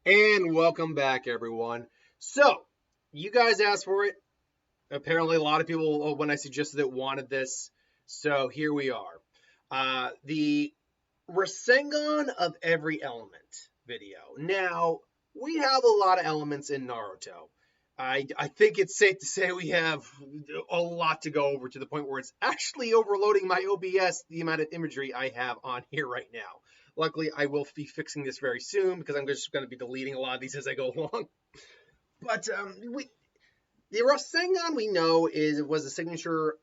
And welcome back, everyone. So, you guys asked for it. Apparently, a lot of people, when I suggested it, wanted this. So, here we are. The Rasengan of every element video. Now, we have a lot of elements in Naruto. I think it's safe to say we have a lot to go over to the point where it's actually overloading my OBS, the amount of imagery I have on here right now. Luckily, I will be fixing this very soon because I'm just going to be deleting a lot of these as I go along. But the Rasengan we know was a signature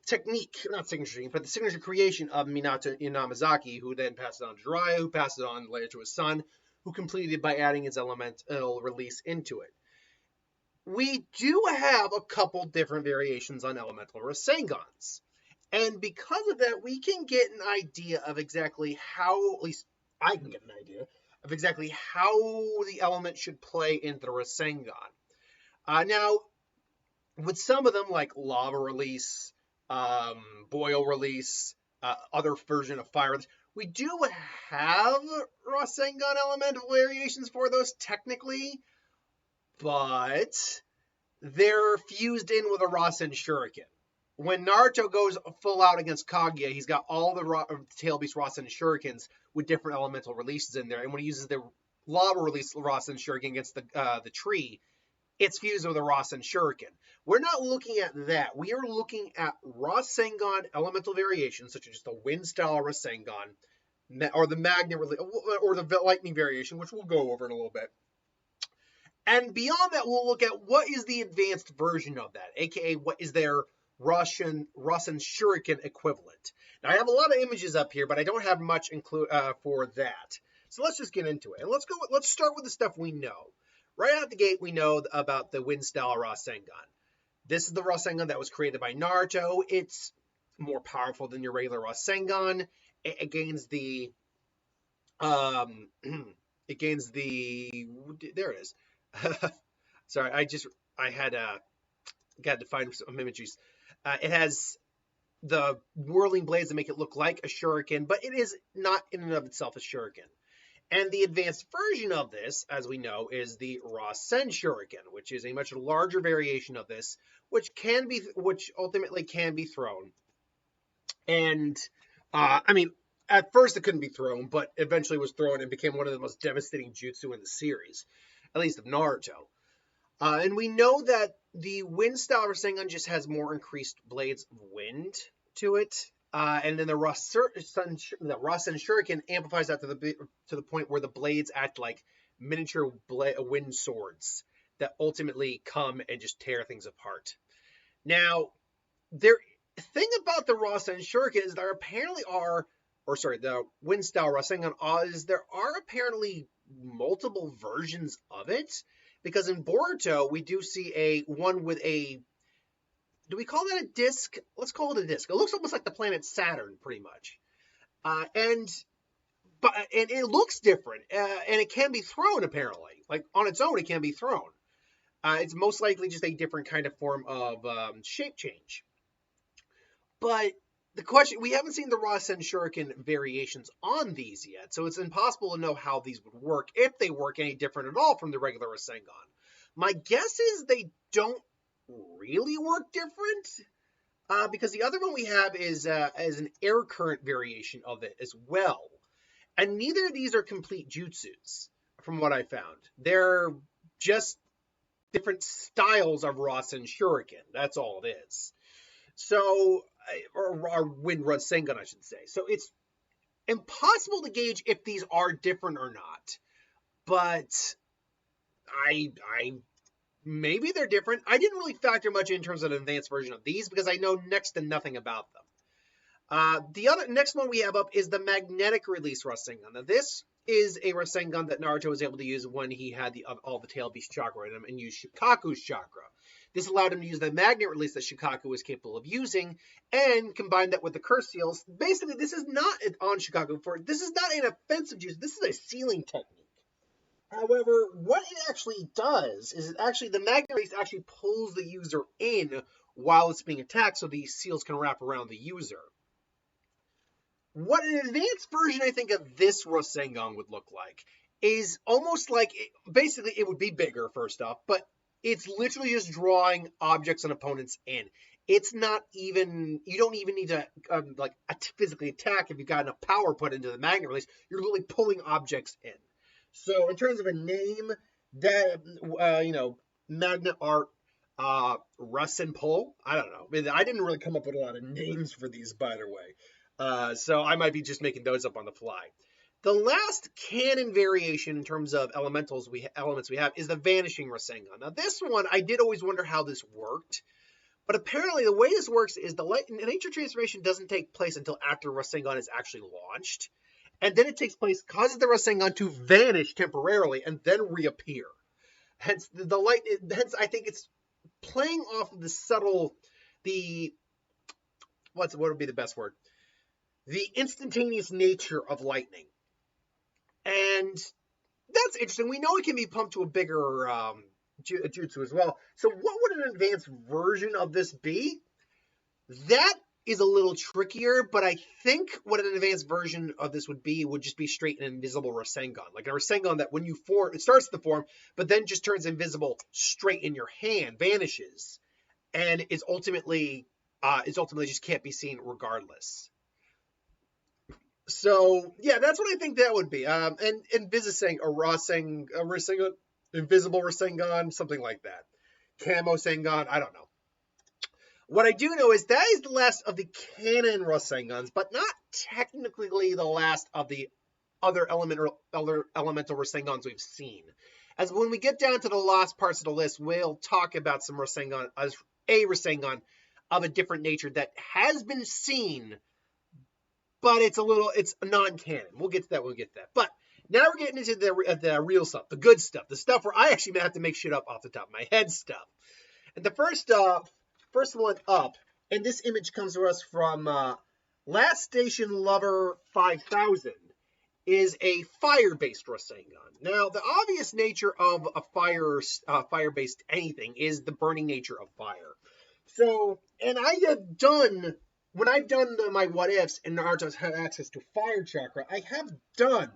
technique, not signature, but the signature creation of Minato Inamazaki, who then passed it on to Jiraiya, who passed it on later to his son, who completed it by adding his elemental release into it. We do have a couple different variations on elemental Rasengans. And because of that, we can get an idea of exactly how, at least I can get an idea, of exactly how the element should play into the Rasengan. Now, with some of them, like Lava Release, Boil Release, other version of Fire Release, we do have Rasengan elemental variations for those technically, but they're fused in with a Rasen Shuriken. When Naruto goes full out against Kaguya, he's got all the Tail Beast Rasen Shurikens with different elemental releases in there. And when he uses the Lava Release Rasen Shuriken against the tree, it's fused with a Rasen Shuriken. We're not looking at that. We are looking at Rasengan elemental variations, such as just the Wind Style Rasengan, or the Magnet, or the Lightning variation, which we'll go over in a little bit. And beyond that, we'll look at what is the advanced version of that, aka what is their Rasen Shuriken equivalent. Now, I have a lot of images up here, but I don't have much for that. So let's just get into it. And let's start with the stuff we know. Right out the gate, we know about the Wind Style Rasengan. This is the Rasengan that was created by Naruto. It's more powerful than your regular Rasengan. It gains the there it is. Sorry, I had got to find some images. It has the whirling blades that make it look like a shuriken, but it is not in and of itself a shuriken. And the advanced version of this, as we know, is the Rasen Shuriken, which is a much larger variation of this, which ultimately can be thrown. And I mean, at first it couldn't be thrown, but eventually was thrown and became one of the most devastating jutsu in the series, at least of Naruto. And we know that the Wind Style Rasengan just has more increased blades of wind to it. And then the Rasen Shuriken amplifies that to the point where the blades act like miniature wind swords that ultimately come and just tear things apart. Now, the thing about the Rasen Shuriken is there apparently the Wind Style Rasengan is there are apparently multiple versions of it, because in Boruto we do see one with a, do we call that a disc? Let's call it a disc. It looks almost like the planet Saturn, pretty much. And it looks different, and it can be thrown, apparently. Like, on its own, it can be thrown. It's most likely just a different kind of form of shape change. But the question, we haven't seen the Rasen Shuriken variations on these yet, so it's impossible to know how these would work, if they work any different at all from the regular Rasengan. My guess is they don't really work different, because the other one we have is an air current variation of it as well. And neither of these are complete jutsus, from what I found. They're just different styles of Rasen Shuriken. That's all it is. So, or Wind Rasengan, I should say. So it's impossible to gauge if these are different or not. But maybe they're different. I didn't really factor much in terms of an advanced version of these because I know next to nothing about them. The next one we have up is the Magnetic Release Rasengan. Now, this is a Rasengan that Naruto was able to use when he had all the Tail Beast chakra in him and used Shikaku's chakra. This allowed him to use the magnet release that Shikaku was capable of using, and combine that with the curse seals. Basically, this is not on Shikaku. This is not an offensive use. This is a sealing technique. However, what it actually does is the magnet release actually pulls the user in while it's being attacked, so these seals can wrap around the user. What an advanced version, I think, of this Rasengan would look like is almost like, basically it would be bigger first off, but it's literally just drawing objects and opponents in. It's not even, you don't even need to like physically attack if you've got enough power put into the magnet release. You're literally pulling objects in. So in terms of a name, that magnet art, Russ and Pull. I don't know. I mean, I didn't really come up with a lot of names for these, by the way. So I might be just making those up on the fly. The last canon variation in terms of elements we have is the Vanishing Rasengan. Now this one, I did always wonder how this worked, but apparently the way this works is the nature transformation doesn't take place until after Rasengan is actually launched, and then it takes place, causes the Rasengan to vanish temporarily and then reappear. Hence hence I think it's playing off of the subtle, what would be the best word? The instantaneous nature of lightning. And that's interesting. We know it can be pumped to a bigger jutsu as well. So what would an advanced version of this be? That is a little trickier, but I think what an advanced version of this would just be straight an invisible Rasengan. Like a Rasengan that when you form, it starts to form, but then just turns invisible straight in your hand, vanishes, and is ultimately just can't be seen regardless. So yeah, that's what I think that would be. And Invisising a Rasengan, invisible Rasengan, something like that. Camo Sengan, I don't know. What I do know is that is the last of the canon Rasengans, but not technically the last of the other elemental Rasengans we've seen. As when we get down to the last parts of the list, we'll talk about some Rasengan, a Rasengan of a different nature that has been seen, but it's non-canon. We'll get to that. But now we're getting into the real stuff, the good stuff, the stuff where I actually have to make shit up off the top of my head stuff. And the first one up, and this image comes to us from Last Station Lover 5000, is a fire-based Rasengan. Now, the obvious nature of a fire-based anything is the burning nature of fire. So, and when I've done my what ifs and Naruto's had access to fire chakra, I have done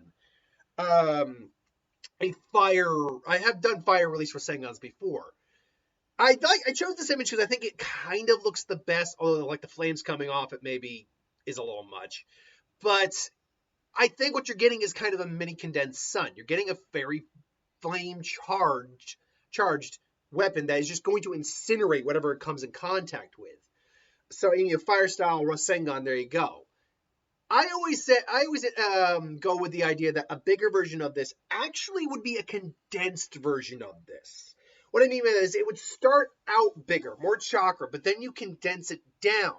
fire release Rasengans before. I chose this image because I think it kind of looks the best, although like the flames coming off it maybe is a little much. But I think what you're getting is kind of a mini condensed sun. You're getting a very flame charged weapon that is just going to incinerate whatever it comes in contact with. So in your fire style Rasengan, there you go. I always go with the idea that a bigger version of this actually would be a condensed version of this. What I mean by that is it would start out bigger, more chakra, but then you condense it down.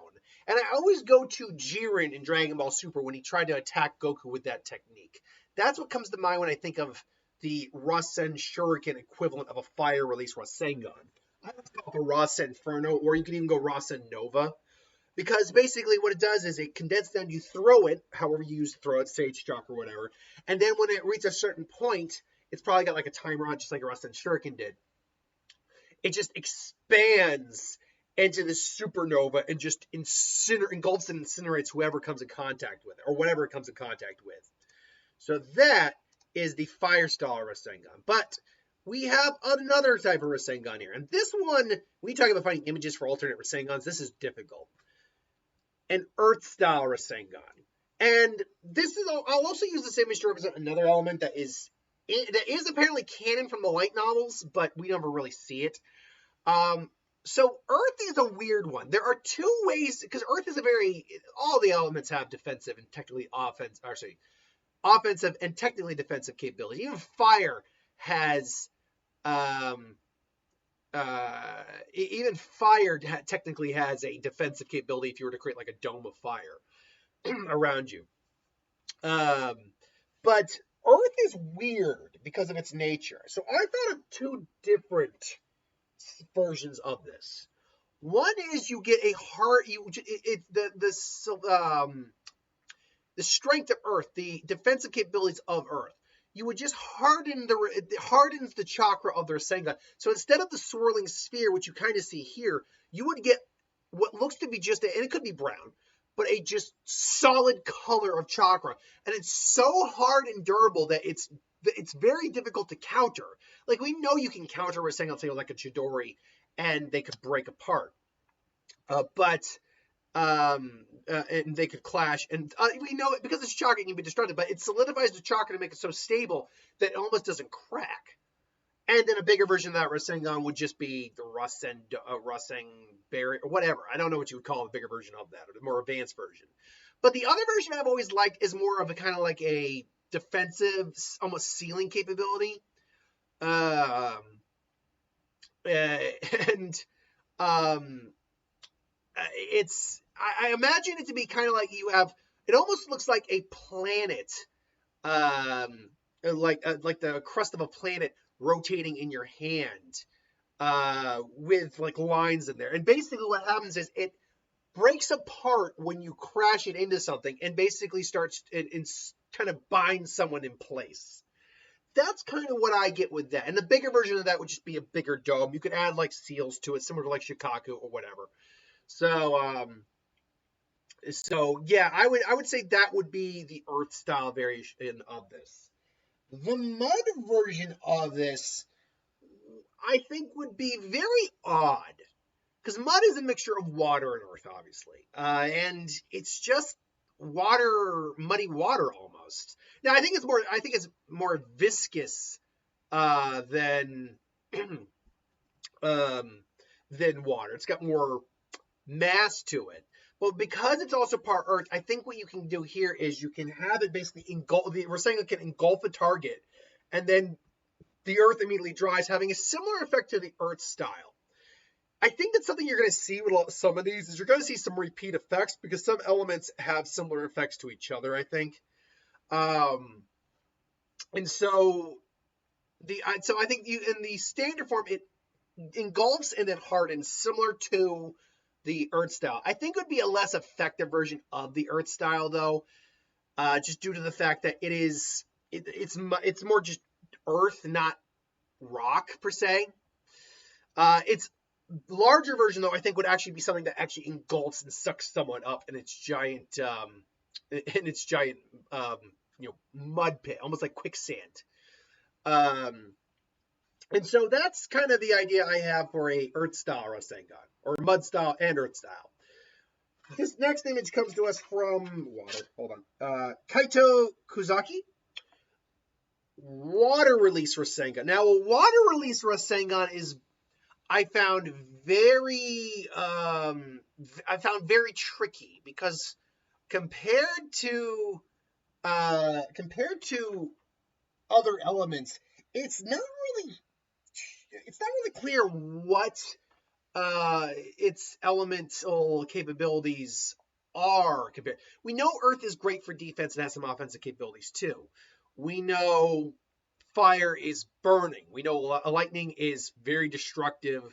And I always go to Jiren in Dragon Ball Super when he tried to attack Goku with that technique. That's what comes to mind when I think of the Rasen Shuriken equivalent of a fire release Rasengan. I would call it the Rasen Inferno, or you can even go Rasen Nova. Because basically what it does is it condenses down, you throw it, however you use to throw it, Sage Chakra or whatever, and then when it reaches a certain point, it's probably got like a timer on, just like a Rasen Shuriken did. It just expands into this supernova and just engulfs and incinerates whoever comes in contact with it, or whatever it comes in contact with. So that is the fire style Rasengan. But we have another type of Rasengan here. And this one, when you talk about finding images for alternate Rasengans, this is difficult. An earth style Rasengan. And this is, I'll also use this image to represent another element that is apparently canon from the light novels, but we never really see it. So Earth is a weird one. There are two ways, because Earth is all the elements have defensive and technically offensive and technically defensive capabilities. Even fire has, technically has a defensive capability if you were to create like a dome of fire around you. But Earth is weird because of its nature. So I thought of two different versions of this. One is you get a the strength of Earth, the defensive capabilities of Earth. You would just hardens the chakra of the Rasengan. So instead of the swirling sphere, which you kind of see here, you would get what looks to be and it could be brown, but a just solid color of chakra. And it's so hard and durable that it's it's very difficult to counter. Like, we know you can counter Rasengan, say, like a Chidori, and they could break apart. And they could clash, and we know it because it's chakra, it can be destructive, but it solidifies the chakra to make it so stable that it almost doesn't crack. And then a bigger version of that Rasengan would just be the Raseng Berry, or whatever. I don't know what you would call a bigger version of that, or the more advanced version. But the other version I've always liked is more of a kind of like a defensive, almost sealing capability. It's, I imagine it to be kind of like you have, it almost looks like a planet, like the crust of a planet rotating in your hand, with like lines in there. And basically what happens is it breaks apart when you crash it into something and basically starts and kind of binds someone in place. That's kind of what I get with that. And the bigger version of that would just be a bigger dome. You could add like seals to it, similar to like Shikaku or whatever. So yeah, I would say that would be the Earth style variation of this. The mud version of this, I think, would be very odd, because mud is a mixture of water and earth, obviously, and it's just muddy water almost. Now, I think it's more viscous than water. It's got more mass to it. But because it's also part earth, I think what you can do here is you can have it basically engulf, the Rasengan can engulf a target, and then the earth immediately dries, having a similar effect to the earth style. I think that's something you're going to see with some of these, is you're going to see some repeat effects, because some elements have similar effects to each other, I think. And so I think in the standard form, it engulfs and then hardens, similar to the earth style. I think it would be a less effective version of the earth style, though, just due to the fact that it's more just earth, not rock per se. Its larger version, though, I think would actually be something that actually engulfs and sucks someone up in its giant mud pit, almost like quicksand. And so that's kind of the idea I have for a Earth style Rasengan, or mud style and Earth style. This next image comes to us from Kaito Kuzaki. Water release Rasengan. Now, a water release Rasengan is, I found very tricky, because compared to other elements, it's not really clear what its elemental capabilities are compared. We know Earth is great for defense and has some offensive capabilities too. We know fire is burning. We know lightning is very destructive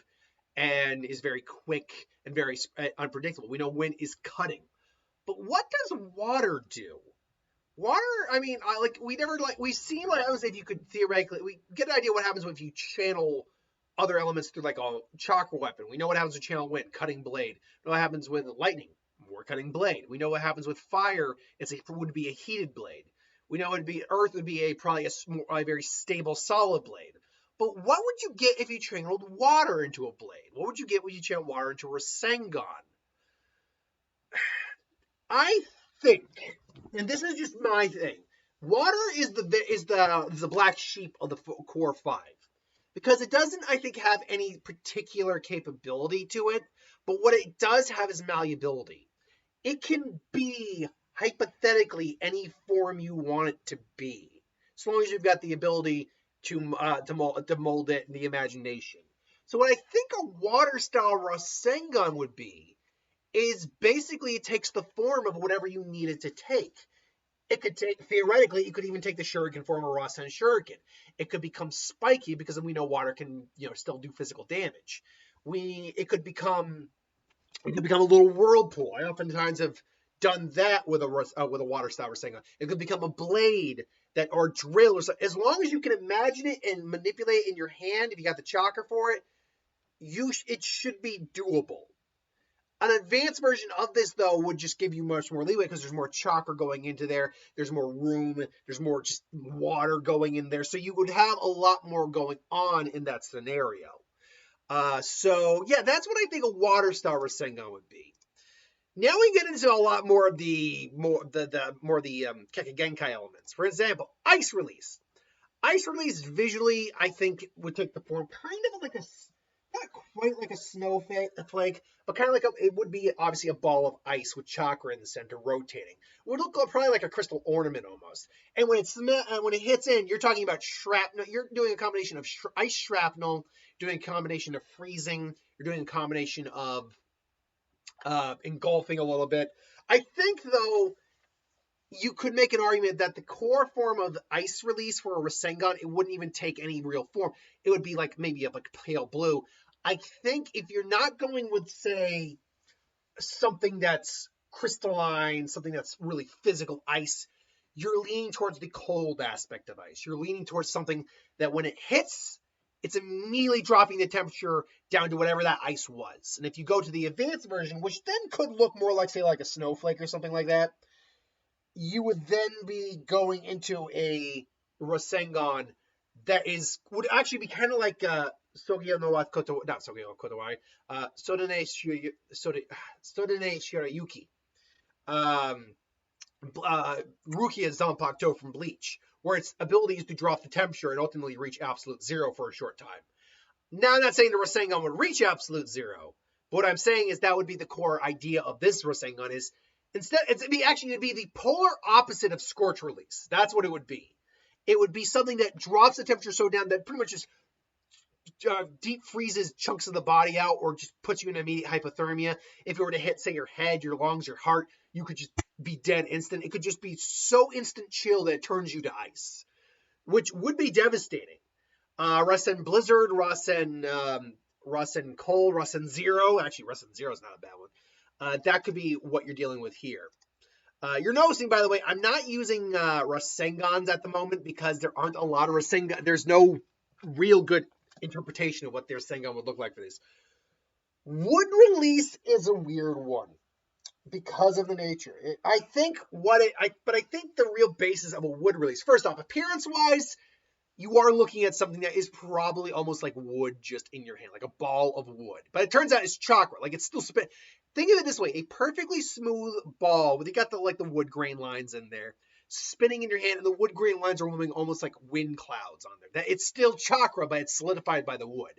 and is very quick and very unpredictable. We know wind is cutting. But what does water do? Water, I mean, we see what happens if you could theoretically, we get an idea what happens if you channel other elements through like a chakra weapon. We know what happens with channel wind, cutting blade. We know what happens with lightning, more cutting blade. We know what happens with fire, it would be a heated blade. We know earth would be probably a very stable solid blade. But what would you get if you channeled water into a blade? What would you get when you channeled water into a Rasengan? I think, and this is just my thing, water is the black sheep of the core 5, because it doesn't, I think, have any particular capability to it, but what it does have is malleability. It can be hypothetically any form you want it to be, as long as you've got the ability to mold it in the imagination. So what I think a water style Rasengan would be is basically it takes the form of whatever you need it to take. It could take, theoretically, it could even take the shuriken form of Rasen Shuriken. It could become spiky, because we know water can, still do physical damage. It could become a little whirlpool. I oftentimes have done that with a water style Rasengan. It could become a blade or drill, or something. As long as you can imagine it and manipulate it in your hand, if you got the chakra for it, it should be doable. An advanced version of this, though, would just give you much more leeway because there's more chakra going into there. There's more room. There's more just water going in there. So you would have a lot more going on in that scenario. So yeah, that's what I think a water style Rasengan would be. Now we get into a lot more of the Keke Genkai elements. For example, ice release. Ice release visually, I think, would take the form kind of like not quite like a snowflake, but kind of like it would be obviously a ball of ice with chakra in the center rotating. It would look probably like a crystal ornament almost. And when it hits in, you're talking about shrapnel. You're doing a combination of ice shrapnel, doing a combination of freezing. You're doing a combination of engulfing a little bit. I think, though, you could make an argument that the core form of ice release for a Rasengan, it wouldn't even take any real form. It would be like maybe like pale blue. I think if you're not going with, say, something that's crystalline, something that's really physical ice, you're leaning towards the cold aspect of ice. You're leaning towards something that when it hits, it's immediately dropping the temperature down to whatever that ice was. And if you go to the advanced version, which then could look more like, say, like a snowflake or something like that, you would then be going into a Rasengan that would actually be kind of like Sodene Shirayuki. Rukia Zanpakuto from Bleach, where its ability is to drop the temperature and ultimately reach absolute zero for a short time. Now, I'm not saying the Rasengan would reach absolute zero, but what I'm saying is that would be the core idea of this Rasengan is instead, it'd be the polar opposite of Scorch release. That's what it would be. It would be something that drops the temperature so down that pretty much just deep freezes chunks of the body out or just puts you in immediate hypothermia. If it were to hit, say, your head, your lungs, your heart, you could just be dead instant. It could just be so instant chill that it turns you to ice, which would be devastating. Rasen Blizzard, Rasen Cold, Rasen Zero. Actually, Rasen Zero is not a bad one. That could be what you're dealing with here. You're noticing, by the way, I'm not using Rasengans at the moment because there aren't a lot of Rasengan. There's no real good interpretation of what their Rasengan would look like for this. Wood release is a weird one because of the nature. I think the real basis of a wood release, first off, appearance-wise, you are looking at something that is probably almost like wood just in your hand, like a ball of wood. But it turns out it's chakra. Like it's still spin. Think of it this way: a perfectly smooth ball with you got the wood grain lines in there, spinning in your hand, and the wood grain lines are moving almost like wind clouds on there. It's still chakra, but it's solidified by the wood.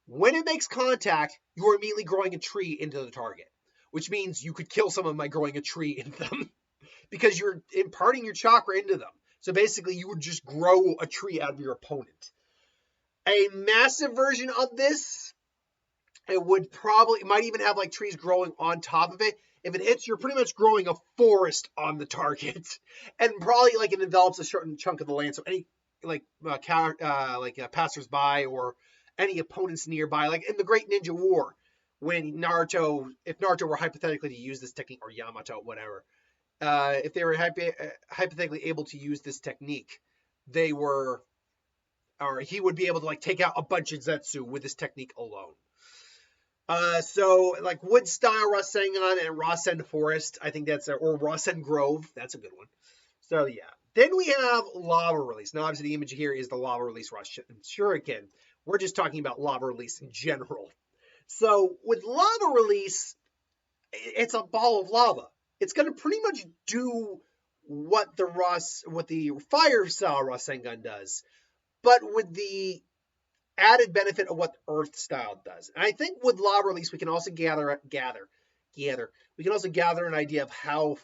When it makes contact, you are immediately growing a tree into the target, which means you could kill someone by growing a tree into them because you're imparting your chakra into them. So basically, you would just grow a tree out of your opponent. A massive version of this, it might even have like trees growing on top of it. If it hits, you're pretty much growing a forest on the target, and probably like it envelops a certain chunk of the land. So any passersby or any opponents nearby, like in the Great Ninja War, when if Naruto were hypothetically to use this technique, or Yamato, whatever. If they were hypothetically able to use this technique, he would be able to like take out a bunch of Zetsu with this technique alone. So like wood style Rasengan and Rasen Forest, I think or Rasen Grove, that's a good one. So yeah. Then we have lava release. Now obviously the image here is the lava release Shuriken. We're just talking about lava release in general. So with lava release, it's a ball of lava. It's going to pretty much do what the fire style Rasengan does, but with the added benefit of what earth style does. And I think with lava release, we can also gather. We can also gather an idea of how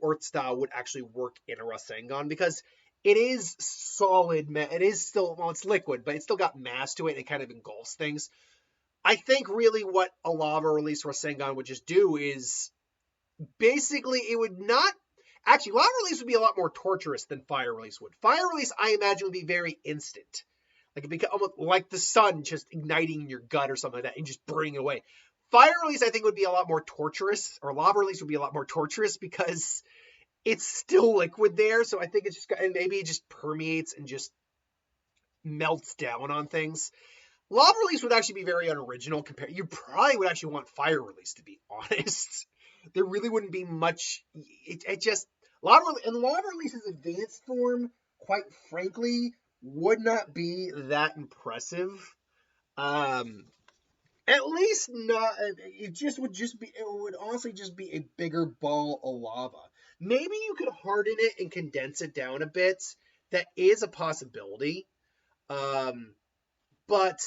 earth style would actually work in a Rasengan, because it is solid. It is still, it's liquid, but it's still got mass to it. And it kind of engulfs things. I think really what a lava release Rasengan would just do is basically it would not actually lava release would be a lot more torturous than fire release would. Fire release, I imagine, would be very instant. Like it become almost like the sun just igniting in your gut or something like that and just burning it away. Fire release, I think, would be a lot more torturous, or lava release would be a lot more torturous because it's still liquid there. So I think it's just, and maybe it just permeates and just melts down on things. Lava Release would actually be very unoriginal compared. You probably would actually want Fire Release, to be honest. There really wouldn't be much. It just Lava Release's advanced form, quite frankly, would not be that impressive. Um, at least not. It just would just be. It would honestly just be a bigger ball of lava. Maybe you could harden it and condense it down a bit. That is a possibility. Um, but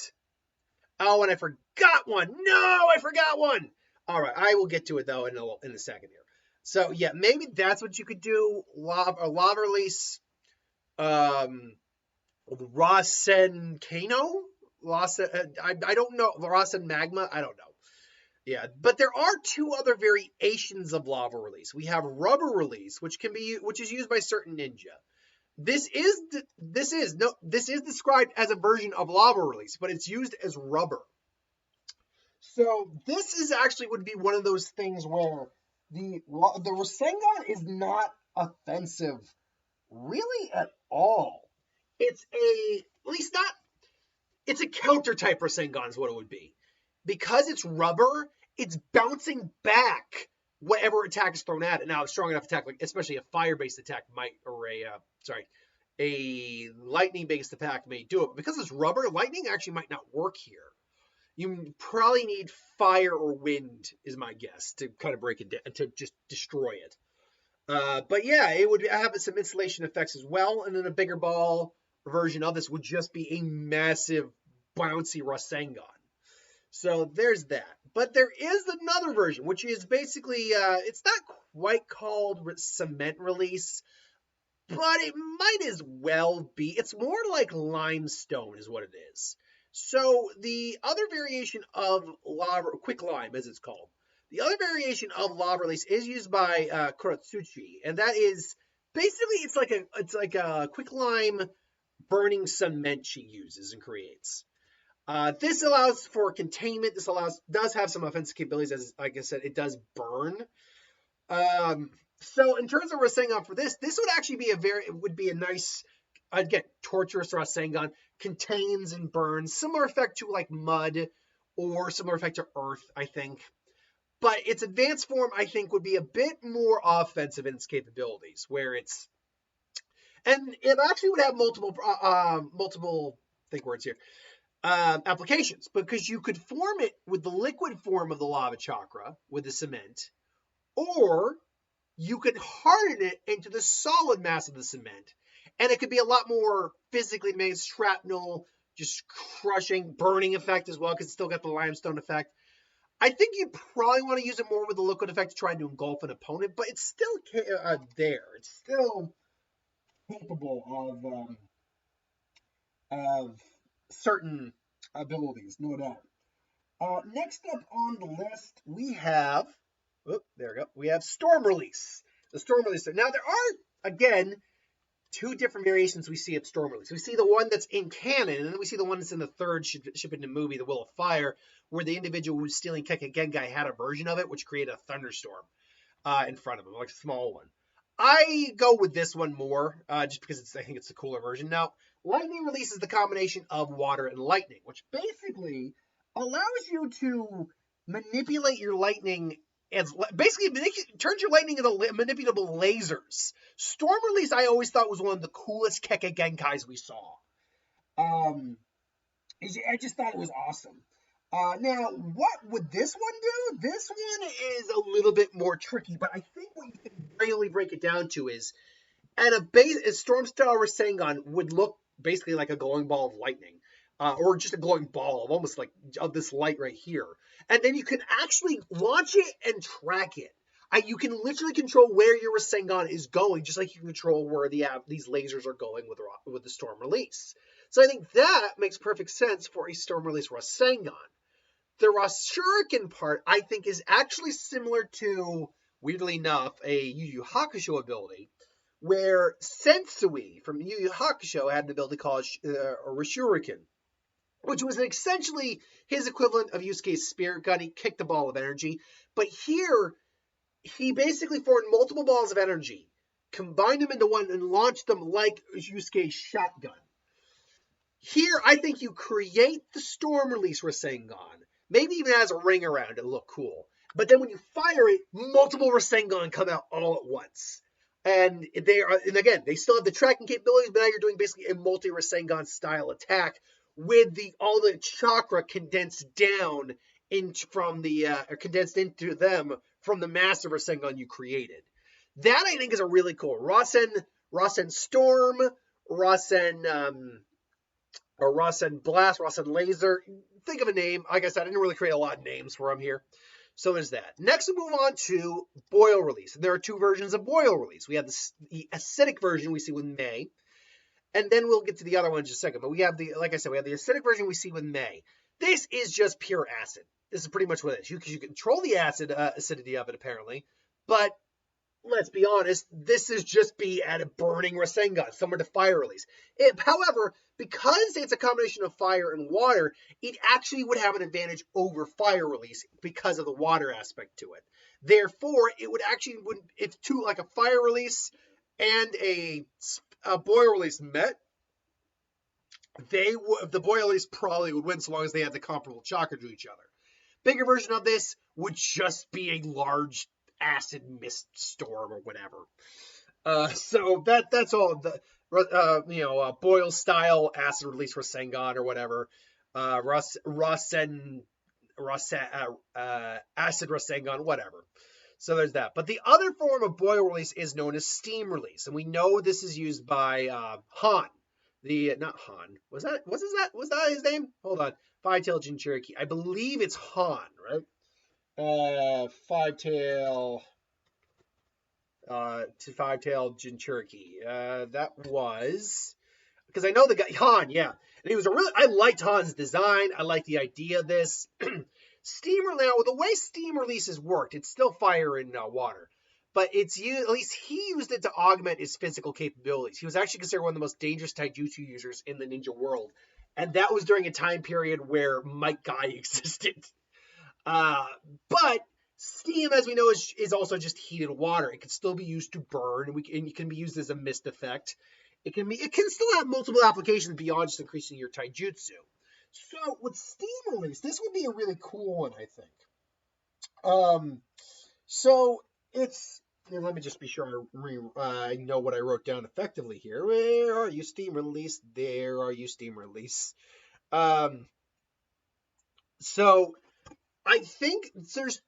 oh, and I forgot one. No, I forgot one. All right, I will get to it though in a second here. So yeah, maybe that's what you could do. Lava release. Rasenkano? I don't know. Rasen magma? I don't know. Yeah, but there are two other variations of lava release. We have rubber release, which is used by certain ninja. This is described as a version of lava release, but it's used as rubber. So this is actually would be one of those things where the Rasengan is not offensive really at all. It's at least not, it's a counter type Rasengan is what it would be. Because it's rubber, it's bouncing back whatever attack is thrown at it. Now, a strong enough attack, like especially a fire-based attack might, or a lightning-based attack may do it. But because it's rubber, lightning actually might not work here. You probably need fire or wind, is my guess, to kind of break it down, to just destroy it. But yeah, it would have some insulation effects as well, and then a bigger ball version of this would just be a massive bouncy Rasengan. So there's that. But there is another version, which is basically, it's not quite called cement release, but it might as well be. It's more like limestone is what it is. So the other variation of lava, quick lime as it's called, the other variation of lava release is used by Kurotsuchi, and that is basically it's like a quick lime burning cement she uses and creates. This allows for containment. This does have some offensive capabilities, as like I said, it does burn. So in terms of Rasengan for this would actually be a nice, again, torturous Rasengan, contains and burns, similar effect to like mud or similar effect to earth, I think. But its advanced form, I think, would be a bit more offensive in its capabilities, and it actually would have multiple think words here. Applications, because you could form it with the liquid form of the lava chakra with the cement, or you could harden it into the solid mass of the cement, and it could be a lot more physically made, shrapnel, just crushing, burning effect as well, because it's still got the limestone effect. I think you probably want to use it more with the liquid effect to try to engulf an opponent, but it's still there. It's still capable of certain abilities, no doubt. Next up on the list, we have, there we go. We have Storm Release. The Storm Release. Now, there are, again, two different variations we see of Storm Release. We see the one that's in canon, and then we see the one that's in the third ship in the movie, The Will of Fire, where the individual who was stealing Kekkei had a version of it, which created a thunderstorm in front of him, like a small one. I go with this one more, just because I think it's the cooler version. Now, Lightning Release is the combination of water and lightning, which basically allows you to manipulate your lightning turns your lightning into manipulable lasers. Storm Release, I always thought was one of the coolest Kekkei Genkais we saw. I just thought it was awesome. Now, what would this one do? This one is a little bit more tricky, but I think what you can really break it down to is, at a base, a Storm Star Rasengan would look basically like a glowing ball of lightning, or just a glowing ball of almost like of this light right here. And then you can actually launch it and track it. You can literally control where your Rasengan is going, just like you can control where these lasers are going with the Storm Release. So I think that makes perfect sense for a Storm Release Rasengan. The Rasengan part, I think, is actually similar to, weirdly enough, a Yu Yu Hakusho ability, where Sensui from Yu Yu Hakusho had an ability called Rashuriken, which was essentially his equivalent of Yusuke's Spirit Gun. He kicked a ball of energy. But here, he basically formed multiple balls of energy, combined them into one, and launched them like Yusuke's shotgun. Here, I think you create the Storm Release Rasengan. Maybe even has a ring around it to look cool. But then when you fire it, multiple Rasengan come out all at once. And again, they still have the tracking capabilities, but now you're doing basically a multi-Rasengan style attack with all the chakra condensed down condensed into them from the massive Rasengan you created. That I think is a really cool Rasen Storm, Rasen or Rasen Blast, Rasen Laser. Think of a name. Like I said, I didn't really create a lot of names for them here. So there's that. Next, we move on to Boil Release. And there are two versions of Boil Release. We have the acidic version we see with May. And then we'll get to the other one in just a second. But we have like I said, we have the acidic version we see with May. This is just pure acid. This is pretty much what it is. You control the acidity of it, apparently. But let's be honest, this is just be at a burning Rasengan, somewhere to fire release. However, because it's a combination of fire and water, it actually would have an advantage over fire release because of the water aspect to it. Therefore, it would actually, if two, like a fire release and a boil release met, the boil release probably would win so long as they had the comparable chakra to each other. Bigger version of this would just be a large acid mist storm or whatever. So that's all the boil style acid release Rasengan or whatever. Acid Rasengan, whatever. So there's that. But the other form of boil release is known as steam release, and we know this is used by Han. Not Han. Was that his name? Hold on. Five-tail Jinchuriki. I believe it's Han, right? Five-tail Jinchuriki. That was because I know the guy Han, yeah. And he was I liked Han's design. I like the idea of this. Steamer now, the way steam releases worked, it's still fire and water. But at least he used it to augment his physical capabilities. He was actually considered one of the most dangerous taijutsu users in the ninja world. And that was during a time period where Might Guy existed. But steam, as we know, is also just heated water. It can still be used to burn, and it can be used as a mist effect. It can still have multiple applications beyond just increasing your taijutsu. So with steam release, this would be a really cool one, I think. So it's, let me just be sure I know what I wrote down effectively here. Where are you, steam release? There are you, steam release. So I think there's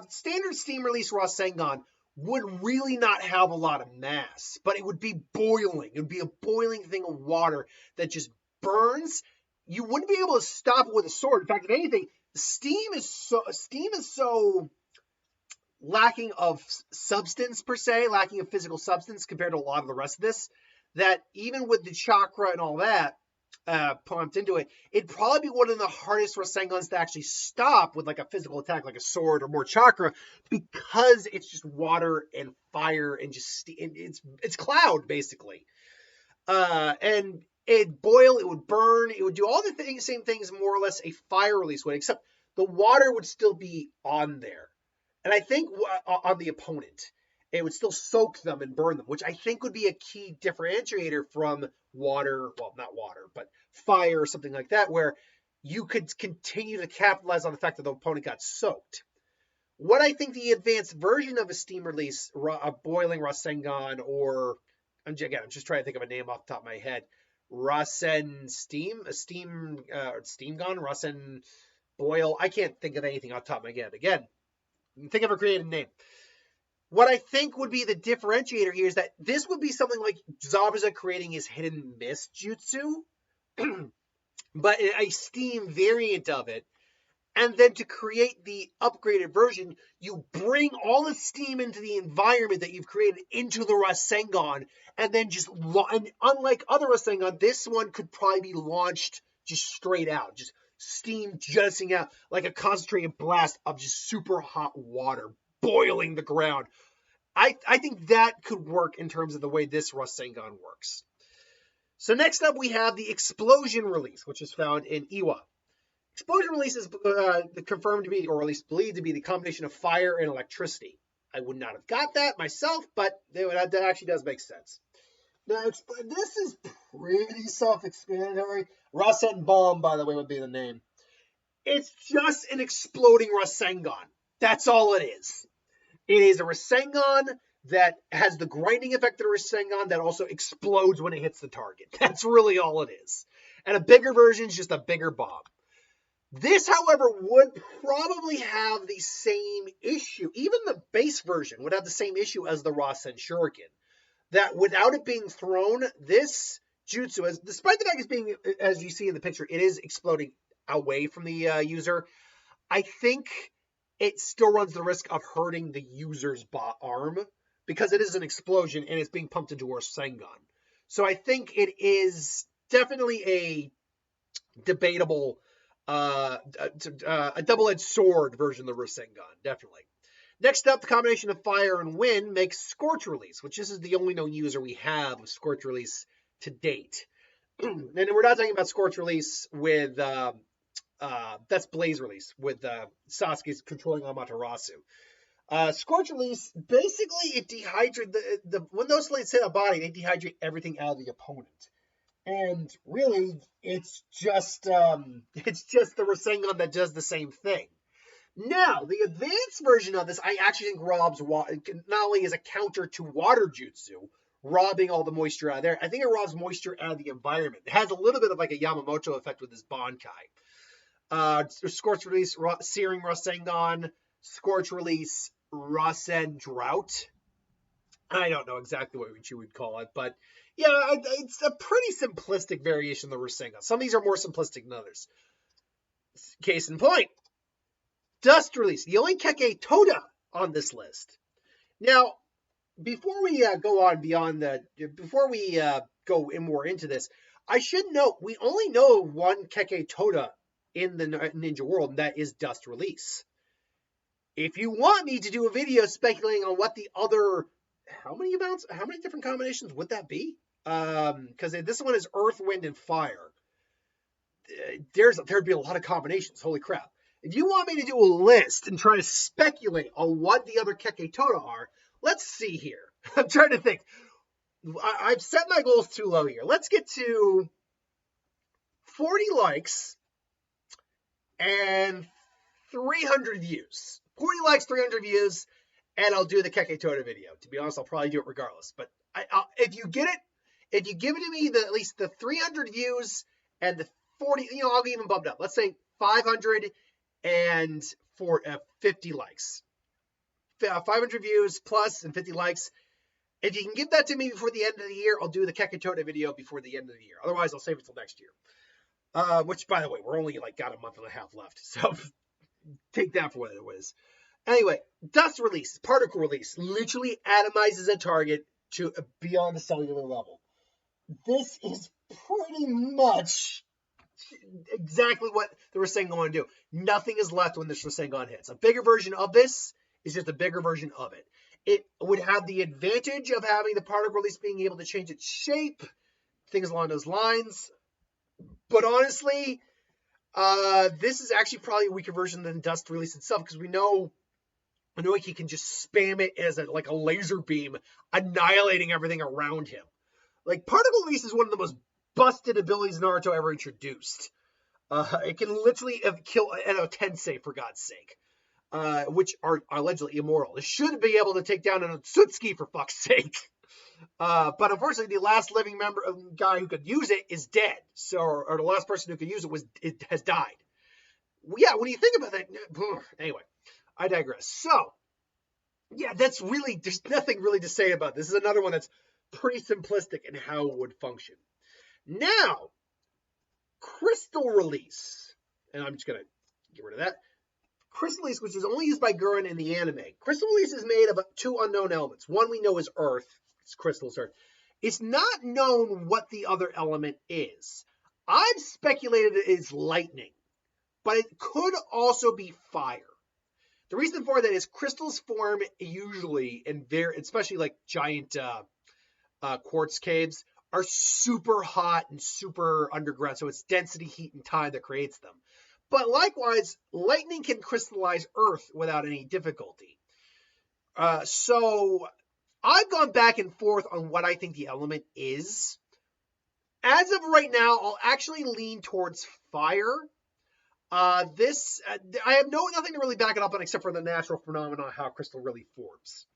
standard steam release Rasengan would really not have a lot of mass, but it would be boiling. It would be a boiling thing of water that just burns. You wouldn't be able to stop it with a sword. In fact, if anything, steam is so lacking of substance per se, lacking of physical substance compared to a lot of the rest of this, that even with the chakra and all that pumped into it, it'd probably be one of the hardest Rasengans to actually stop with like a physical attack, like a sword or more chakra, because it's just water and fire and just it's cloud basically. And it'd boil, it would burn, it would do all the same things more or less a fire release would, except the water would still be on there. And I think on the opponent, it would still soak them and burn them, which I think would be a key differentiator from water, well, not water, but fire or something like that, where you could continue to capitalize on the fact that the opponent got soaked. What I think the advanced version of a steam release, a boiling Rasengan, or, I'm just trying to think of a name off the top of my head, Rasen Steam gun, Rasen Boil, I can't think of anything off the top of my head. Again, think of a creative name. What I think would be the differentiator here is that this would be something like Zabuza creating his hidden mist jutsu, but a steam variant of it. And then to create the upgraded version, you bring all the steam into the environment that you've created into the Rasengan, and then and unlike other Rasengan, this one could probably be launched just straight out, just steam jutting out like a concentrated blast of just super hot water boiling the ground. I think that could work in terms of the way this Rasengan works. So next up we have the explosion release, which is found in Iwa. Explosion release is confirmed to be, or at least believed to be, the combination of fire and electricity. I would not have got that myself, but that actually does make sense. Now, this is pretty self-explanatory. Rasen Bomb, by the way, would be the name. It's just an exploding Rasengan. That's all it is. It is a Rasengan that has the grinding effect of a Rasengan that also explodes when it hits the target. That's really all it is. And a bigger version is just a bigger bomb. This, however, would probably have the same issue. Even the base version would have the same issue as the Rasen Shuriken. That without it being thrown, this jutsu, despite the fact it's being, as you see in the picture, it is exploding away from the user. I think it still runs the risk of hurting the user's arm because it is an explosion and it's being pumped into a Rasengan. So I think it is definitely a debatable, a double-edged sword version of the Rasengan, definitely. Next up, the combination of fire and wind makes Scorch Release, which this is the only known user we have of Scorch Release to date. And we're not talking about Scorch Release with, that's Blaze Release, with Sasuke's controlling Amaterasu. Scorch Release, basically it dehydrates, when those blades hit a body, they dehydrate everything out of the opponent. And really, it's just the Rasengan that does the same thing. Now, the advanced version of this, I actually think robs, not only is a counter to water jutsu, robbing all the moisture out of there, I think it robs moisture out of the environment. It has a little bit of like a Yamamoto effect with this Bankai. Scorch Release, Searing Rasengan, Scorch Release, Rasen Drought. I don't know exactly what you would call it, but yeah, it's a pretty simplistic variation of the Rasengan. Some of these are more simplistic than others. Case in point. Dust Release, the only Keke Toda on this list. Now, before we go on beyond that, before we go more into this, I should note we only know one Keke Toda in the ninja world, and that is Dust Release. If you want me to do a video speculating on what the other, how many different combinations would that be? Because this one is Earth, Wind, and Fire. There'd be a lot of combinations. Holy crap. If you want me to do a list and try to speculate on what the other Keke Toda are, let's see here. I'm trying to think. I've set my goals too low here. Let's get to 40 likes and 300 views. 40 likes, 300 views, and I'll do the Keke Toda video. To be honest, I'll probably do it regardless. But if you get it, if you give it to me at least the 300 views and the 40, I'll even bump it up. Let's say 500 and 50 likes. 500 views plus and 50 likes. If you can give that to me before the end of the year, I'll do the Keke Toda video before the end of the year. Otherwise, I'll save it till next year. Which, by the way, we're only got a month and a half left. So take that for what it was. Anyway, Dust Release, Particle Release, literally atomizes a target to beyond the cellular level. This is pretty much exactly what the Rasengan want to do. Nothing is left when this Rasengan hits. A bigger version of this is just a bigger version of it. It would have the advantage of having the particle release being able to change its shape, things along those lines. But honestly, this is actually probably a weaker version than Dust Release itself, because we know he can just spam it as like a laser beam, annihilating everything around him. Like, Particle Release is one of the most busted abilities Naruto ever introduced. It can literally kill Edo Tensei, for God's sake, which are allegedly immortal. It should be able to take down an Otsutsuki, for fuck's sake. But unfortunately, the last living guy who could use it is dead. So, or the last person who could use it has died. Yeah, when you think about that, anyway, I digress. So, yeah, there's nothing really to say about this. This is another one that's pretty simplistic in how it would function. Now, Crystal Release, and I'm just going to get rid of that. Crystal Release, which is only used by Gurren in the anime. Crystal Release is made of two unknown elements. One we know is Earth. It's Crystal's Earth. It's not known what the other element is. I've speculated it is lightning, but it could also be fire. The reason for that is crystals form usually, especially like giant quartz caves, are super hot and super underground. So it's density, heat, and time that creates them. But likewise, lightning can crystallize Earth without any difficulty. So I've gone back and forth on what I think the element is. As of right now, I'll actually lean towards fire. I have nothing to really back it up on except for the natural phenomenon how crystal really forms.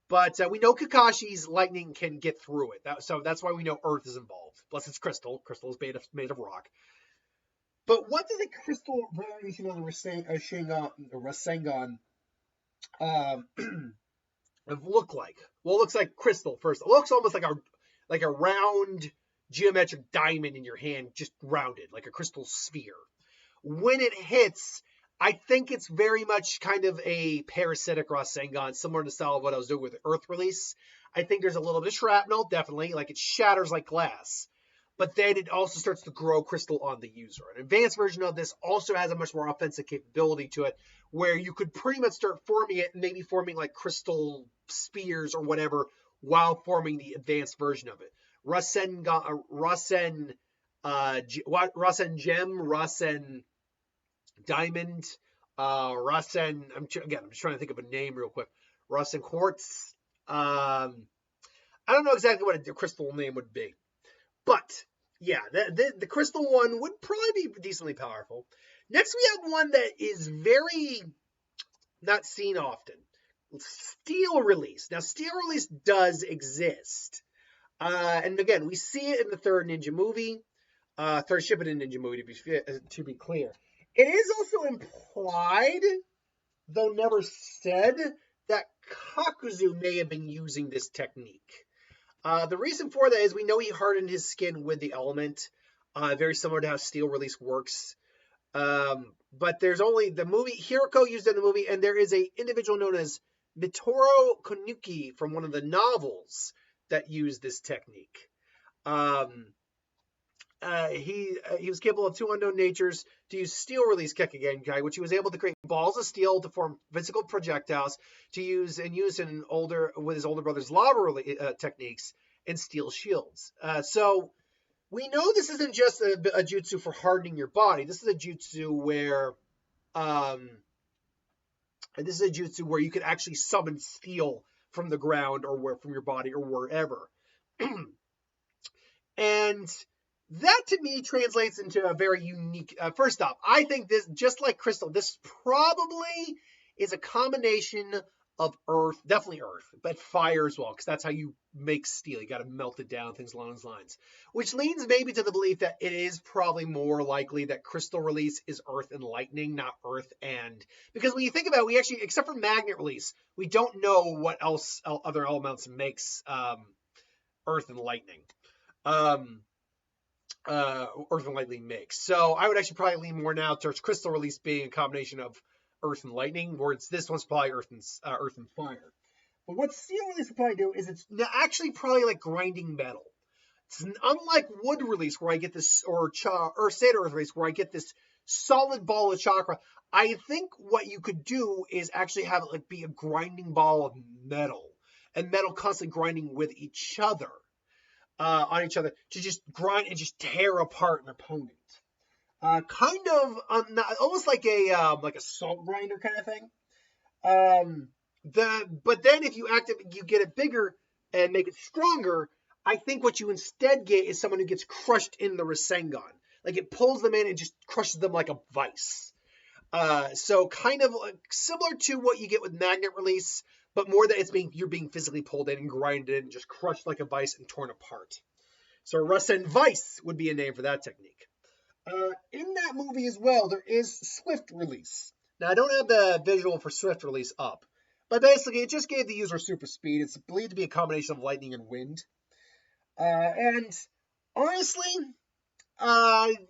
But we know Kakashi's lightning can get through it. So that's why we know Earth is involved. Plus it's crystal. Crystal is made of rock. But what does a crystal variation on the Rasengan look like? Well, it looks like crystal first. It looks almost like a round geometric diamond in your hand, just rounded, like a crystal sphere. When it hits, I think it's very much kind of a parasitic Rasengan, similar to the style of what I was doing with Earth Release. I think there's a little bit of shrapnel, definitely, like it shatters like glass. But then it also starts to grow crystal on the user. An advanced version of this also has a much more offensive capability to it, where you could pretty much start forming it and maybe forming like crystal spears or whatever while forming the advanced version of it. Rasen Gem, Rasen Diamond, Rasen. I'm just trying to think of a name real quick. Rasen Quartz. I don't know exactly what a crystal name would be. But, yeah, the crystal one would probably be decently powerful. Next, we have one that is very not seen often. Steel Release. Now, Steel Release does exist. And again, we see it in the third Ninja movie. Third Shippuden Ninja movie, to be clear. It is also implied, though never said, that Kakuzu may have been using this technique. The reason for that is we know he hardened his skin with the element, very similar to how Steel Release works. But there's only the movie, Hiroko used it in the movie, and there is an individual known as Mitoro Konuki from one of the novels that used this technique. He was capable of two unknown natures to use Steel Release Kekkeigenkai, which he was able to create balls of steel to form physical projectiles to use with his older brother's lava techniques and steel shields. So we know this isn't just a jutsu for hardening your body. This is a jutsu where you can actually summon steel from the ground or from your body or wherever. And that to me translates into a very unique. First off, I think this, just like crystal, this probably is a combination of earth, definitely earth, but fire as well, because that's how you make steel. You got to melt it down, things along those lines. Which leans maybe to the belief that it is probably more likely that crystal release is earth and lightning, not earth and. Because when you think about it, we actually, except for magnet release, we don't know what else other elements makes earth and lightning. Earth and lightning mix. So I would actually probably lean more now towards crystal release being a combination of earth and lightning, whereas this one's probably earth and fire. But what steel release will probably do is it's actually probably like grinding metal. It's unlike wood release where I get this, or Sand Earth release where I get this solid ball of chakra. I think what you could do is actually have it like be a grinding ball of metal, and metal constantly grinding with each other. On each other to just grind and just tear apart an opponent. Kind of almost like a salt grinder kind of thing. But then if you get it bigger and make it stronger, I think what you instead get is someone who gets crushed in the Rasengan. Like it pulls them in and just crushes them like a vice. So kind of similar to what you get with magnet release, but more that you're being physically pulled in and grinded and just crushed like a vice and torn apart. So Rasen Vice would be a name for that technique. In that movie as well, there is Swift Release. Now, I don't have the visual for Swift Release up, but basically it just gave the user super speed. It's believed to be a combination of lightning and wind. And honestly,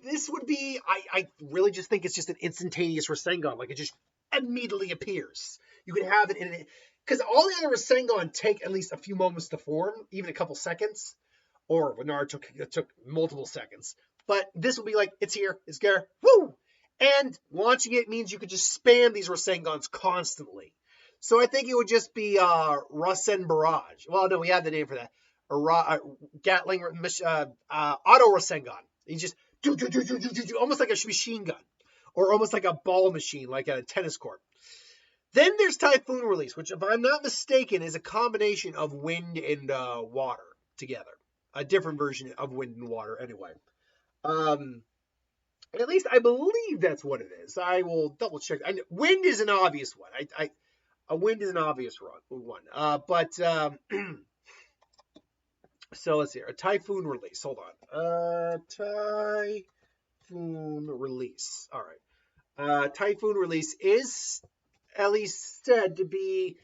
this would be, I really just think it's just an instantaneous Rasengan. Like it just immediately appears. You could have it in it. Because all the other Rasengan take at least a few moments to form, even a couple seconds. Or when Naruto took multiple seconds. But this will be like, it's here, it's there, woo! And launching it means you could just spam these Rasengans constantly. So I think it would just be Rasen Barrage. Well, no, we have the name for that. Gatling, Auto Rasengan. You just do, almost like a machine gun. Or almost like a ball machine, like at a tennis court. Then there's Typhoon Release, which, if I'm not mistaken, is a combination of wind and water together. A different version of wind and water, anyway. At least I believe that's what it is. I will double check. Wind is an obvious one. A wind is an obvious one. So let's see. A Typhoon Release. Hold on. Typhoon Release. All right. Typhoon Release is at least said to be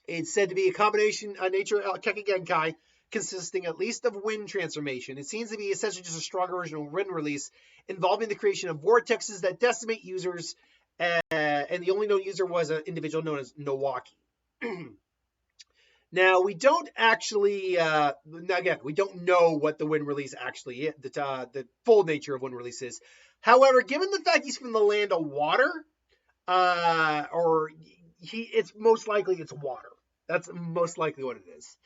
it's said to be a combination nature Kekkei Genkai consisting at least of wind transformation. It seems to be essentially just a stronger version of wind release involving the creation of vortexes that decimate users, and the only known user was an individual known as Nowaki. Now, we don't actually, again, we don't know what the wind release actually is, the full nature of wind release is. However, given the fact he's from the land of water, it's most likely it's water. That's most likely what it is.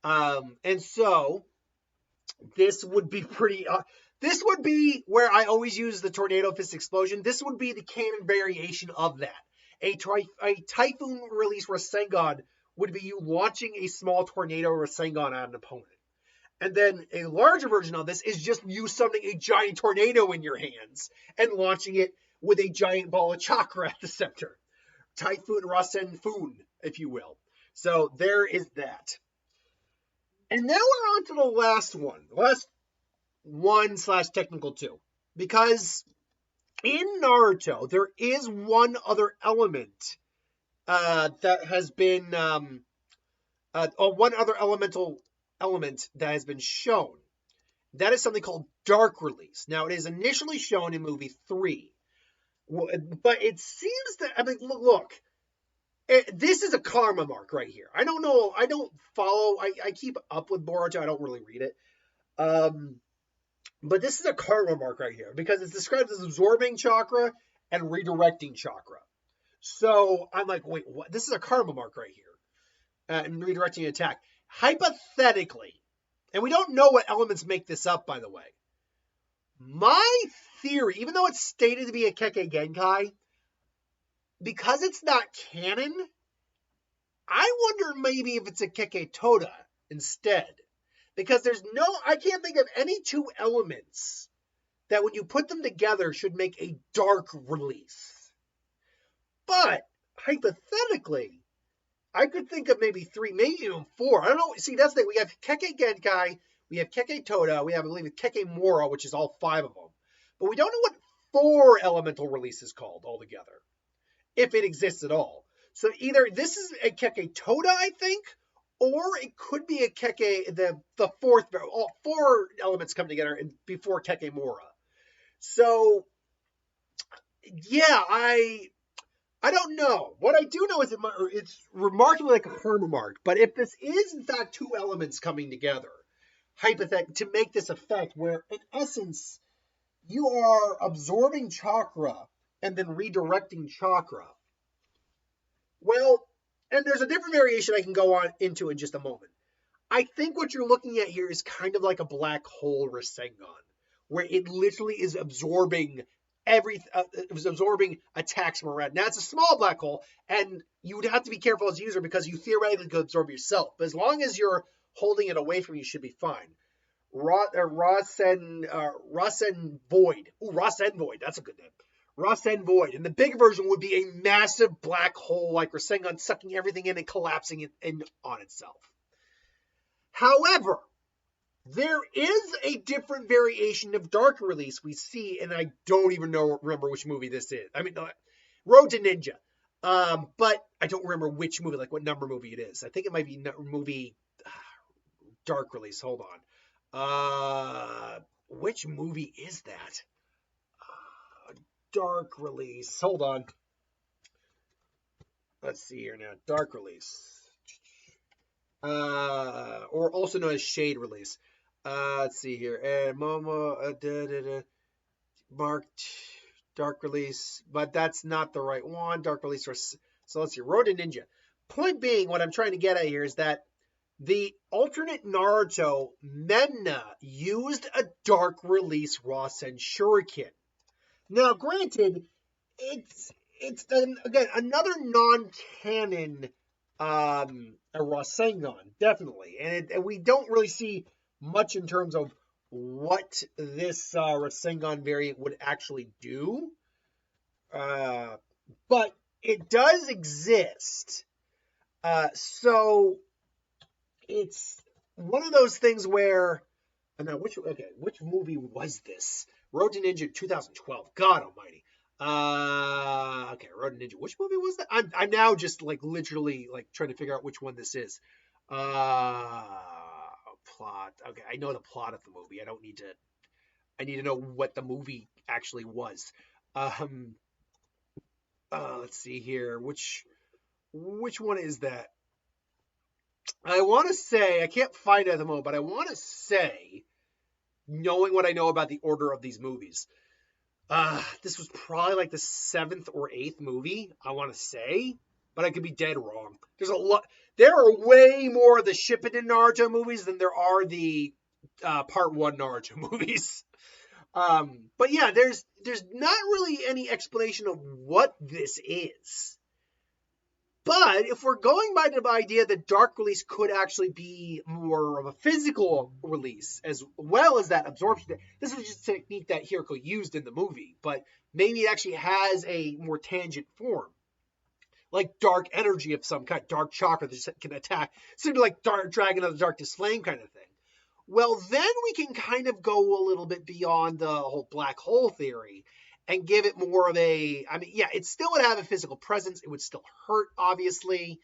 And so this would be this would be where I always use the Tornado Fist Explosion. This would be the canon variation of that. A Typhoon Release Rasengan would be you launching a small Tornado Rasengan at an opponent. And then a larger version of this is just you summoning a giant tornado in your hands and launching it with a giant ball of chakra at the center. Typhoon Rasengan, if you will. So there is that. And now we're on to the last one. The last 1/technical 2. Because in Naruto, there is one other element that has been one other elemental element that has been shown. That is something called Dark Release. Now, it is initially shown in movie 3. But it seems that, I mean, look, this is a karma mark right here. I don't know. I don't follow. I keep up with Boruto. I don't really read it. But this is a karma mark right here because it's described as absorbing chakra and redirecting chakra. So I'm like, wait, what? This is a karma mark right here. And redirecting attack. Hypothetically, and we don't know what elements make this up, by the way. My theory, even though it's stated to be a Kekkei Genkai, because it's not canon, I wonder maybe if it's a Kekkei Toda instead. Because I can't think of any two elements that when you put them together should make a dark release. But, hypothetically, I could think of maybe 3, maybe even 4. I don't know. See, that's the thing. We have Kekkei Genkai, we have Kekkei Toda, we have, I believe, Kekkei Mora, which is all 5 of them. But we don't know what 4 elemental release is called altogether, if it exists at all. So either this is a Kekkei Toda, I think, or it could be a Kekkei, the 4th, all 4 elements come together before Kekkei Mora. So, yeah, I don't know. What I do know is it's remarkably like a karma mark. But if this is, in fact, 2 elements coming together, hypothetically, to make this effect, where, in essence, you are absorbing chakra and then redirecting chakra. Well, and there's a different variation I can go on into in just a moment. I think what you're looking at here is kind of like a black hole Rasengan, where it literally is absorbing absorbing attacks from around. Now, it's a small black hole, and you would have to be careful as a user because you theoretically could absorb yourself. But as long as you're holding it away from you, should be fine. Rasen Void. Ooh, Rasen Void. That's a good name. Rasen Void. And the big version would be a massive black hole like Rasengan, sucking everything in and collapsing it in on itself. However, there is a different variation of Dark Release we see, and I don't even remember which movie this is. I mean, Road to Ninja. But I don't remember which movie, like what number movie it is. I think it might be movie Dark Release. Hold on. Which movie is that? Dark Release. Hold on. Let's see here now. Dark Release. Or also known as Shade Release. Let's see here. And Momo marked Dark Release, but that's not the right one. Dark Release. So let's see. Road to Ninja. Point being, what I'm trying to get at here is that the alternate Naruto, Menna, used a Dark Release Rasen Shuriken. Now, granted, it's again another non-canon a Rasengan, definitely, and we don't really see much in terms of what this Rasengan variant would actually do, but it does exist. So it's one of those things where now which movie was this? Road to Ninja 2012. God Almighty. Okay, Road to Ninja. Which movie was that? I'm now just like literally like trying to figure out which one this is. Plot. Okay, I know the plot of the movie. I need to know what the movie actually was. Let's see here. Which one is that? I want to say, I can't find it at the moment, but I want to say, knowing what I know about the order of these movies, this was probably like the 7th or 8th movie, I want to say, but I could be dead wrong. There are way more of the Shippuden Naruto movies than there are the Part 1 Naruto movies. But yeah, there's not really any explanation of what this is. But if we're going by the idea that dark release could actually be more of a physical release as well as that absorption, this is just a technique that Hiroko used in the movie, but maybe it actually has a more tangent form, like dark energy of some kind, dark chakra that can attack, sort of like Dark Dragon of the Darkest Flame kind of thing. Well, then we can kind of go a little bit beyond the whole black hole theory and give it more of a, I mean, yeah, it still would have a physical presence. It would still hurt, obviously.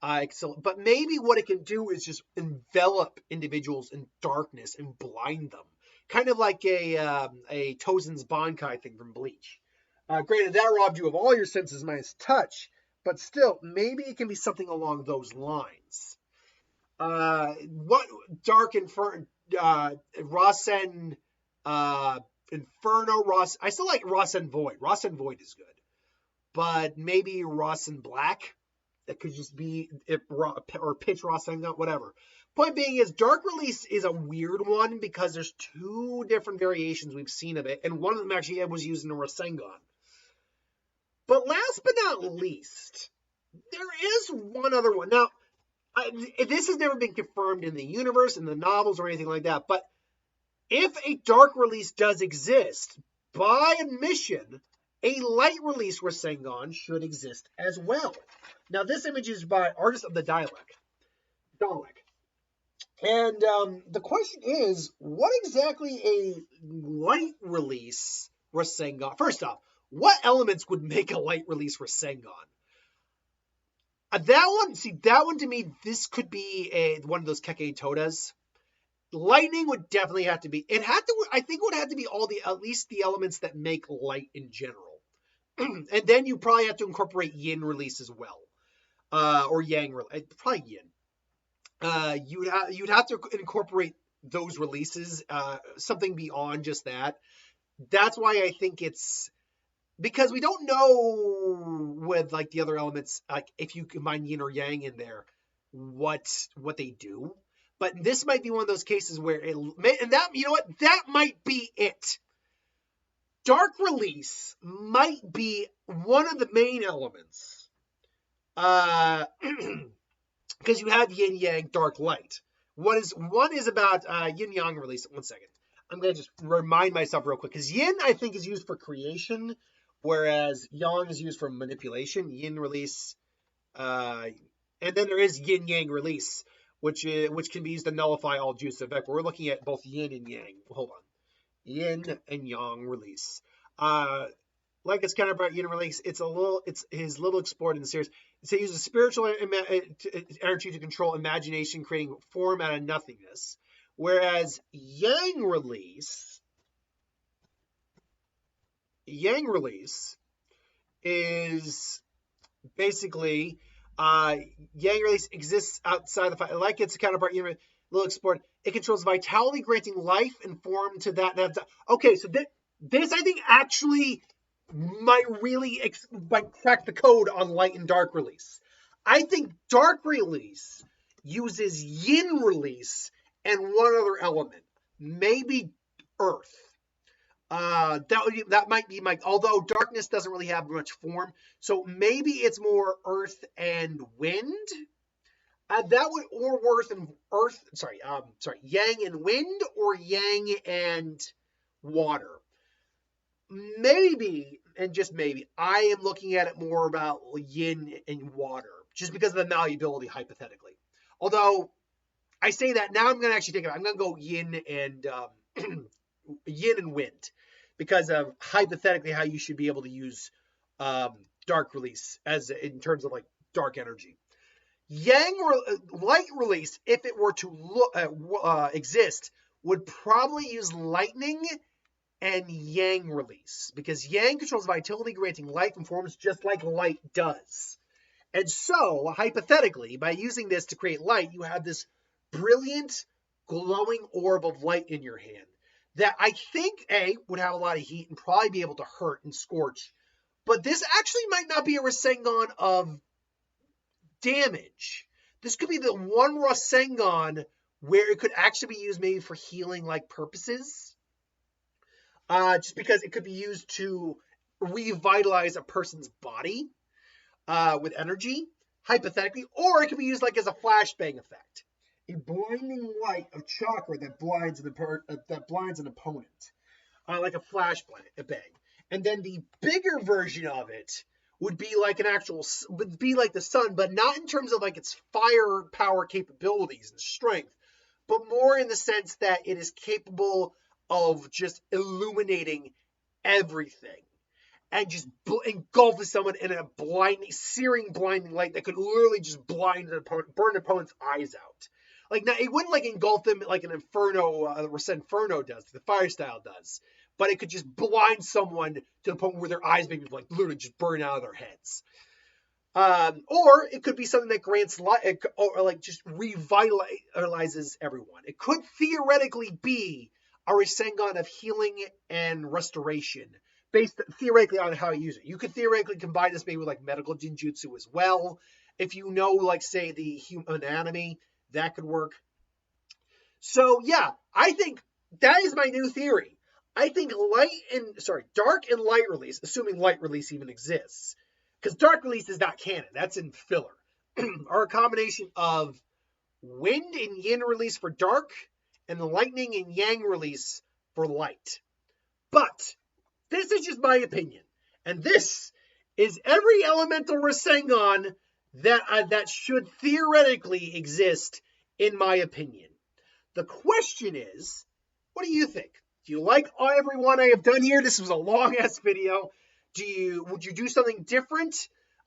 But maybe what it can do is just envelop individuals in darkness and blind them. Kind of like a Tozen's Bankai thing from Bleach. Granted, that robbed you of all your senses minus touch, but still, maybe it can be something along those lines. What Dark Inferno, Rasen, Inferno, I still like Rasen Void. Rasen Void is good. But maybe Rasen Black. That could just be, or Pitch Rasengan, whatever. Point being is, Dark Release is a weird one because there's 2 different variations we've seen of it, and one of them actually was used in a Rasengan. But last but not least, there is one other one. Now, this has never been confirmed in the universe, in the novels, or anything like that, but if a dark release does exist, by admission, a light release Rasengan should exist as well. Now, this image is by Artist of the Dalek. And the question is, what exactly a light release Rasengan? First off, what elements would make a light release Rasengan? That one to me, this could be one of those Keke Todas. Lightning would definitely have to be. I think it would have to be at least the elements that make light in general. And then you probably have to incorporate yin release as well. Or yang release. Probably yin. You'd have to incorporate those releases, something beyond just that. That's why I think it's, because we don't know with like the other elements, like if you combine yin or yang in there, what they do. But this might be one of those cases where that might be it. Dark release might be one of the main elements. Because you have yin yang, dark light. One is about yin yang release. One second. I'm going to just remind myself real quick. Because yin, I think, is used for creation, whereas yang is used for manipulation. Yin release. And then there is yin yang release, which can be used to nullify all juice effect. We're looking at both yin and yang. Hold on. Yin and yang release. Like its counterpart, yin release, it's his little explored in the series. It uses spiritual energy to control imagination, creating form out of nothingness. Whereas yang release is basically yang release exists outside the fire. Like its counterpart, yin little explored. It controls vitality, granting life and form to that. Okay, so this I think actually might really crack the code on light and dark release. I think dark release uses yin release and one other element, maybe earth. That might be my, although darkness doesn't really have much form, so maybe it's more earth and wind. That would, or yang and wind, or yang and water. Maybe, and just maybe, I am looking at it more about yin and water, just because of the malleability, hypothetically. Although I say that now, I'm going to actually take it. I'm going to go yin and yin and wind, because of hypothetically how you should be able to use dark release as in terms of like dark energy. Yang light release, if it were to exist, would probably use lightning and yang release, because yang controls vitality, granting life and forms just like light does. And so, hypothetically, by using this to create light, you have this brilliant, glowing orb of light in your hand that I think, would have a lot of heat and probably be able to hurt and scorch. But this actually might not be a Rasengan of damage. This could be the one Rasengan where it could actually be used maybe for healing-like purposes. Just because it could be used to revitalize a person's body with energy, hypothetically, or it could be used like as a flashbang effect. A blinding light of chakra that blinds an opponent, like a flashbang. And then the bigger version of it would be like would be like the sun, but not in terms of like its firepower capabilities and strength, but more in the sense that it is capable of just illuminating everything and just engulfing someone in a searing, blinding light that could literally just blind an opponent, burn an opponent's eyes out. Like, now, it wouldn't like engulf them like an Inferno, Inferno does, the Fire style does, but it could just blind someone to the point where their eyes maybe like literally just burn out of their heads. Or it could be something that grants light, or like just revitalizes everyone. It could theoretically be a Rasengan of healing and restoration, based theoretically on how you use it. You could theoretically combine this maybe with like medical genjutsu as well. If you know, like, say, the human anatomy, that could work. So yeah, I think that is my new theory. I think dark and light release, assuming light release even exists, because dark release is not canon, that's in filler, are a combination of wind and yin release for dark, and the lightning and yang release for light. But this is just my opinion, and this is every elemental Rasengan that should theoretically exist, in my opinion. The question is, what do you think? Do you like every one I have done here? This was a long-ass video. Would you do something different?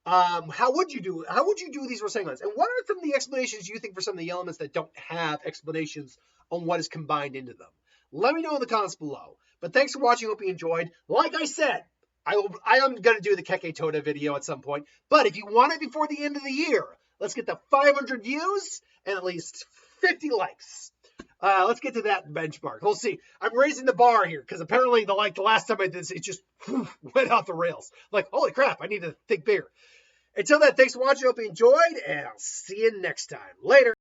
How would you do these Rasengans? And what are some of the explanations you think for some of the elements that don't have explanations on what is combined into them? Let me know in the comments below. But thanks for watching. Hope you enjoyed. Like I said, I am going to do the Keke Toda video at some point. But if you want it before the end of the year, let's get to 500 views and at least 50 likes. Let's get to that benchmark. We'll see. I'm raising the bar here because apparently the last time I did this, it just went off the rails. Like, holy crap, I need to think bigger. Until then, thanks for watching. Hope you enjoyed, and I'll see you next time. Later.